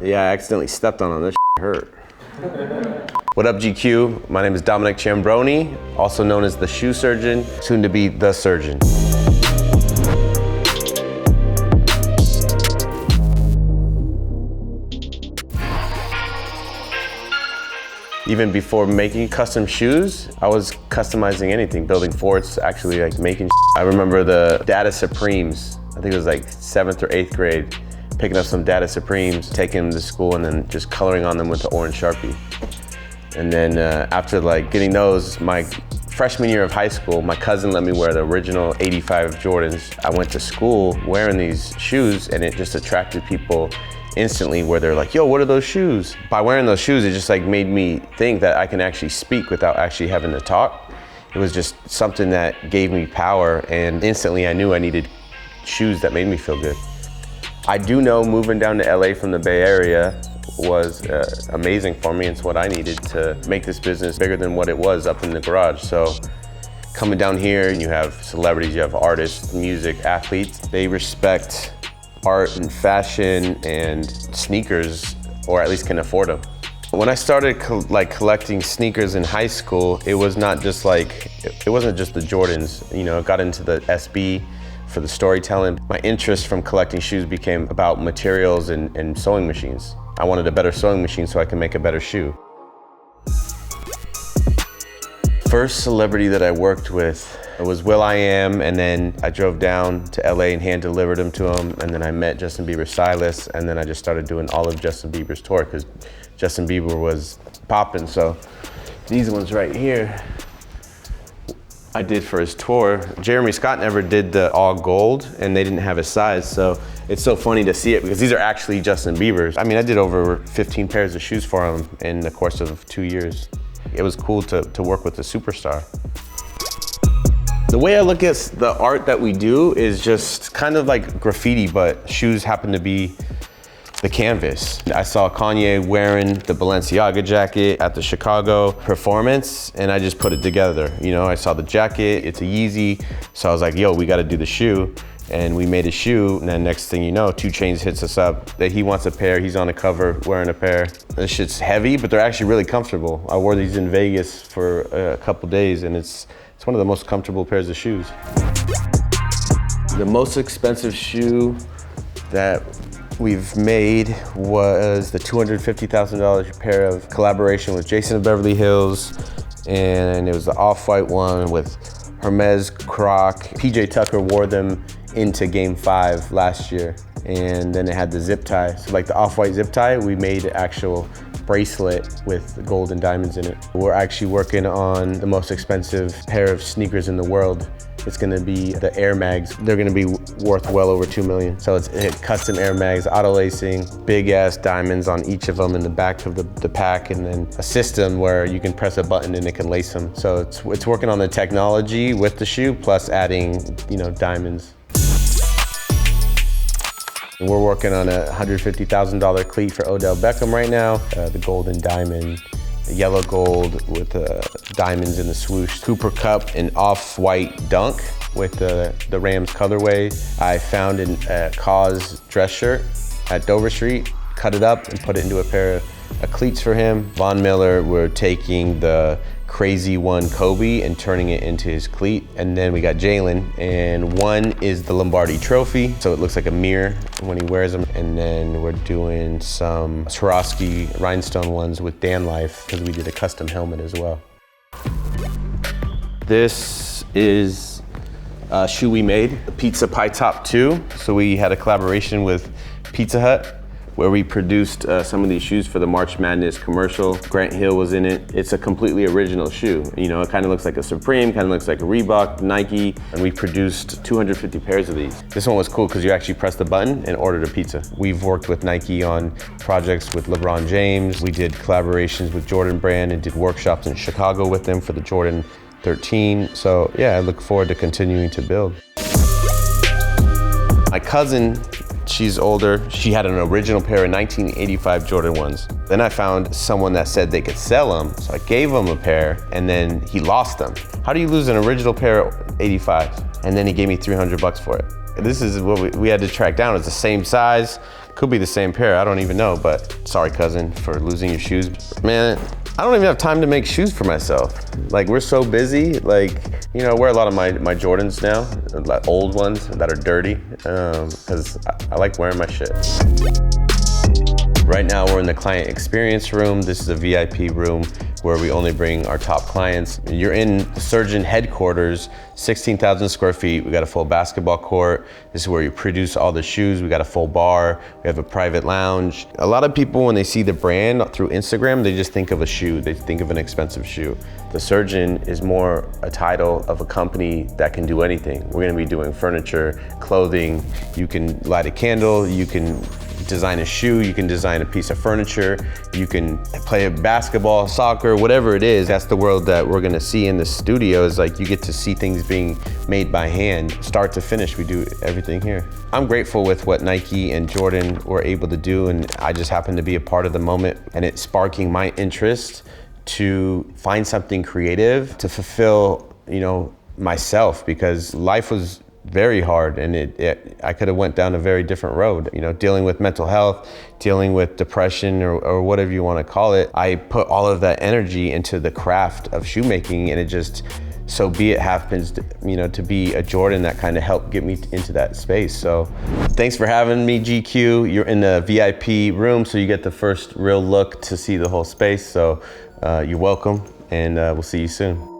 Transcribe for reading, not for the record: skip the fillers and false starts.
Yeah, I accidentally stepped on this hurt. What up, GQ? My name is Dominic Ciambrone, also known as the shoe surgeon, soon to be the surgeon. Even before making custom shoes, I was customizing anything, building forts, actually like making. I remember the Data Supremes. I think it was like 7th or 8th grade, picking up some Data Supremes, taking them to school, and then just coloring on them with the orange Sharpie. And then after like getting those, my freshman year of high school, my cousin let me wear the original 85 Jordans. I went to school wearing these shoes, and it just attracted people instantly, where they're like, yo, what are those shoes? By wearing those shoes, it just like made me think that I can actually speak without actually having to talk. It was just something that gave me power, and instantly I knew I needed shoes that made me feel good. I do know moving down to LA from the Bay Area was amazing for me. It's what I needed to make this business bigger than what it was up in the garage. So coming down here, you have celebrities, you have artists, music, athletes. They respect art and fashion and sneakers, or at least can afford them. When I started collecting sneakers in high school, it was not just like, it wasn't just the Jordans. You know, I got into the SB for the storytelling. My interest from collecting shoes became about materials and sewing machines. I wanted a better sewing machine so I can make a better shoe. First celebrity that I worked with was will.i.am, and then I drove down to LA and hand delivered them to him, and then I met Justin Bieber's stylist, and then I just started doing all of Justin Bieber's tour because Justin Bieber was popping. So these ones right here, I did for his tour. Jeremy Scott never did the all gold, and they didn't have his size, so it's so funny to see it because these are actually Justin Bieber's. I mean, I did over 15 pairs of shoes for him in the course of 2 years. It was cool to work with a superstar. The way I look at the art that we do is just kind of like graffiti, but shoes happen to be the canvas. I saw Kanye wearing the Balenciaga jacket at the Chicago performance, and I just put it together. You know, I saw the jacket, it's a Yeezy, so I was like, yo, we gotta do the shoe. And we made a shoe, and then next thing you know, 2 Chainz hits us up that he wants a pair, he's on the cover wearing a pair. This shit's heavy, but they're actually really comfortable. I wore these in Vegas for a couple days, and it's one of the most comfortable pairs of shoes. The most expensive shoe that we've made was the $250,000 pair of collaboration with Jason of Beverly Hills, and it was the off-white one with Hermes Croc. PJ Tucker wore them into Game 5 last year, and then it had the zip tie. So like the off-white zip tie, we made an actual bracelet with gold and diamonds in it. We're actually working on the most expensive pair of sneakers in the world. It's gonna be the Air Mags. They're gonna be worth well over $2 million. So it's custom Air Mags, auto lacing, big ass diamonds on each of them in the back of the pack, and then a system where you can press a button and it can lace them. So it's working on the technology with the shoe, plus adding, you know, diamonds. And we're working on a $150,000 cleat for Odell Beckham right now. The golden diamond, the yellow gold with diamonds in the swoosh. Cooper Cup and off-white dunk with the Rams colorway. I found a Cause dress shirt at Dover Street, cut it up and put it into a pair of cleats for him. Von Miller, we're taking the Crazy One Kobe and turning it into his cleat. And then we got Jalen, and one is the Lombardi Trophy, so it looks like a mirror when he wears them. And then we're doing some Swarovski rhinestone ones with Dan Life, because we did a custom helmet as well. This is a shoe we made, the Pizza Pie Top 2. So we had a collaboration with Pizza Hut, where we produced some of these shoes for the March Madness commercial. Grant Hill was in it. It's a completely original shoe. You know, it kind of looks like a Supreme, kind of looks like a Reebok, Nike, and we produced 250 pairs of these. This one was cool because you actually press the button and ordered a pizza. We've worked with Nike on projects with LeBron James. We did collaborations with Jordan Brand and did workshops in Chicago with them for the Jordan 13. So yeah, I look forward to continuing to build. My cousin, she's older. She had an original pair of 1985 Jordan 1s. Then I found someone that said they could sell them, so I gave him a pair, and then he lost them. How do you lose an original pair of 85? And then he gave me $300 for it. This is what we had to track down. It's the same size, Could be the same pair, I don't even know, but sorry cousin for losing your shoes. Man, I don't even have time to make shoes for myself. Like, we're so busy. Like, you know, I wear a lot of my Jordans now, like old ones that are dirty, because I like wearing my shit. Right now we're in the client experience room. This is a VIP room where we only bring our top clients. You're in surgeon headquarters, 16,000 square feet. We got a full basketball court. This is where you produce all the shoes. We got a full bar. We have a private lounge. A lot of people, when they see the brand through Instagram, they just think of a shoe. They think of an expensive shoe. The surgeon is more a title of a company that can do anything. We're gonna be doing furniture, clothing. You can light a candle. You can design a shoe, you can design a piece of furniture, you can play a basketball, soccer, whatever it is. That's the world that we're gonna see in the studio, is like you get to see things being made by hand, start to finish. We do everything here. I'm grateful with what Nike and Jordan were able to do, and I just happen to be a part of the moment, and it's sparking my interest to find something creative to fulfill, you know, myself, because life was very hard, and I could have went down a very different road. You know, dealing with mental health, dealing with depression, or whatever you want to call it. I put all of that energy into the craft of shoemaking, and it just, so be it, happens to, you know, to be a Jordan that kind of helped get me into that space. So thanks for having me, GQ. You're in the VIP room, so you get the first real look to see the whole space. So you're welcome, and we'll see you soon.